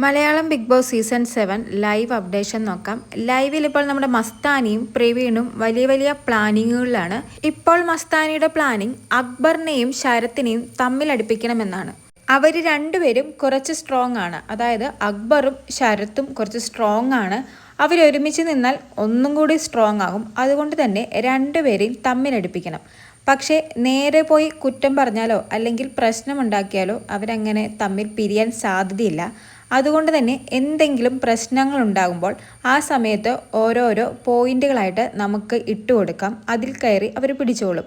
Malayalam Big Boss season 7 live updation നോക്കാം. ലൈവിൽ ഇപ്പോൾ നമ്മുടെ മസ്താനിയും പ്രവീണും വലിയ വലിയ പ്ലാനിങ്ങുകളിലാണ്. ഇപ്പോൾ മസ്താനിയുടെ പ്ലാനിങ് അക്ബറിനെയും ശരത്തിനെയും തമ്മിൽ അടുപ്പിക്കണമെന്നാണ്. അവർ രണ്ടുപേരും കുറച്ച് സ്ട്രോങ് ആണ്. അതായത് അക്ബറും ശരത്തും കുറച്ച് സ്ട്രോങ് ആണ്. അവരൊരുമിച്ച് നിന്നാൽ ഒന്നും കൂടി സ്ട്രോങ് ആകും. അതുകൊണ്ട് തന്നെ രണ്ടുപേരെയും തമ്മിലടുപ്പിക്കണം. പക്ഷേ നേരെ പോയി കുറ്റം പറഞ്ഞാലോ അല്ലെങ്കിൽ പ്രശ്നമുണ്ടാക്കിയാലോ അവരങ്ങനെ തമ്മിൽ പിരിയാൻ സാധ്യതയില്ല. അതുകൊണ്ട് തന്നെ എന്തെങ്കിലും പ്രശ്നങ്ങൾ ഉണ്ടാകുമ്പോൾ ആ സമയത്ത് ഓരോരോ പോയിന്റുകളായിട്ട് നമുക്ക് ഇട്ടുകൊടുക്കാം. അതിൽ കയറി അവർ പിടിച്ചോളും.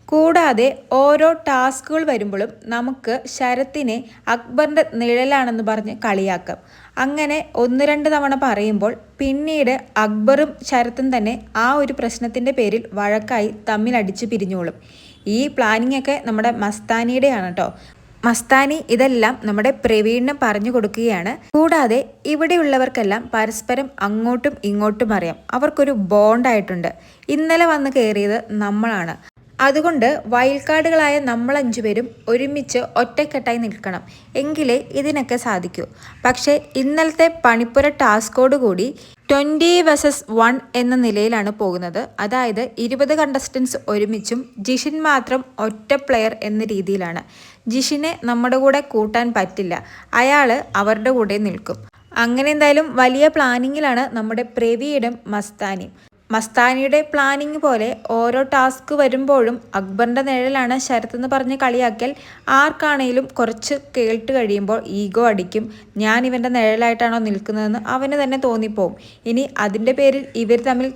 കൂടാതെ ഓരോ ടാസ്കുകൾ വരുമ്പോഴും നമുക്ക് ശരത്തിനെ അക്ബറിൻ്റെ നിഴലാണെന്ന് പറഞ്ഞ് കളിയാക്കാം. അങ്ങനെ 1-2 തവണ പറയുമ്പോൾ പിന്നീട് അക്ബറും ശരത്തും തന്നെ ആ ഒരു പ്രശ്നത്തിൻ്റെ പേരിൽ വഴക്കായി തമ്മിൽ അടിച്ച് പിരിഞ്ഞോളും. ഈ പ്ലാനിങ് ഒക്കെ നമ്മുടെ മസ്താനിയുടെയാണ് കേട്ടോ. മസ്താനി ഇതെല്ലാം നമ്മുടെ പ്രവീണിന് പറഞ്ഞു കൊടുക്കുകയാണ്. കൂടാതെ ഇവിടെയുള്ളവർക്കെല്ലാം പരസ്പരം അങ്ങോട്ടും ഇങ്ങോട്ടും അറിയാം. അവർക്കൊരു ബോണ്ടായിട്ടുണ്ട്. ഇന്നലെ വന്ന് കയറിയത് നമ്മളാണ്. അതുകൊണ്ട് വൈൽഡ് കാർഡുകളായ നമ്മൾ 5 പേരും ഒരുമിച്ച് ഒറ്റക്കെട്ടായി നിൽക്കണം. എങ്കിലേ ഇതിനൊക്കെ സാധിക്കൂ. പക്ഷേ ഇന്നലത്തെ പണിപ്പുര ടാസ്കോട് കൂടി 20 vs 1 എന്ന നിലയിലാണ് പോകുന്നത്. അതായത് 20 കണ്ടസ്റ്റൻസ് ഒരുമിച്ചും ജിഷിൻ മാത്രം ഒറ്റ പ്ലെയർ എന്ന രീതിയിലാണ്. ജിഷിനെ നമ്മുടെ കൂടെ കൂട്ടാൻ പറ്റില്ല. അയാൾ അവരുടെ കൂടെ നിൽക്കും. അങ്ങനെ എന്തായാലും വലിയ പ്ലാനിങ്ങിലാണ് നമ്മുടെ പ്രവീണും മസ്താനിയും. മസ്താനിയുടെ പ്ലാനിങ് പോലെ ഓരോ ടാസ്ക് വരുമ്പോഴും അക്ബറിൻ്റെ നിഴലാണ് ശരത്തെന്ന് പറഞ്ഞ് കളിയാക്കിയാൽ ആർക്കാണേലും കുറച്ച് കേട്ട് കഴിയുമ്പോൾ ഈഗോ അടിക്കും. ഞാൻ ഇവൻ്റെ നിഴലായിട്ടാണോ നിൽക്കുന്നതെന്ന് അവന് തന്നെ തോന്നിപ്പോവും. ഇനി അതിൻ്റെ പേരിൽ ഇവർ തമ്മിൽ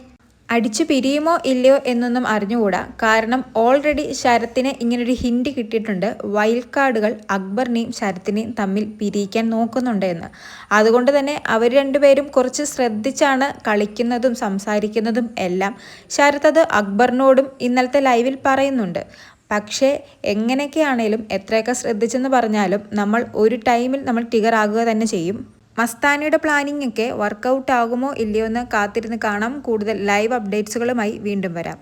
അടിച്ചു പിരിയുമോ ഇല്ലയോ എന്നൊന്നും അറിഞ്ഞുകൂടാ. കാരണം ഓൾറെഡി ശരത്തിന് ഇങ്ങനൊരു ഹിൻഡ് കിട്ടിയിട്ടുണ്ട്. വൈൽഡ് കാർഡുകൾ അക്ബറിനെയും ശരത്തിനെയും തമ്മിൽ പിരിയിക്കാൻ നോക്കുന്നുണ്ട് എന്ന്. അതുകൊണ്ട് തന്നെ അവർ രണ്ടുപേരും കുറച്ച് ശ്രദ്ധിച്ചാണ് കളിക്കുന്നതും സംസാരിക്കുന്നതും എല്ലാം. ശരത്ത് അത് അക്ബറിനോടും ഇന്നലത്തെ ലൈവിൽ പറയുന്നുണ്ട്. പക്ഷേ എങ്ങനെയൊക്കെയാണേലും എത്രയൊക്കെ ശ്രദ്ധിച്ചെന്ന് പറഞ്ഞാലും നമ്മൾ ഒരു ടൈമിൽ നമ്മൾ ട്രിഗർ ആകുക തന്നെ ചെയ്യും. മസ്താനിയുടെ പ്ലാനിംഗ് ഒക്കെ വർക്കൗട്ട് ആകുമോ ഇല്ലയോ എന്ന് കാത്തിരുന്ന് കാണാം. കൂടുതൽ ലൈവ് അപ്ഡേറ്റ്സുകളുമായി വീണ്ടും വരാം.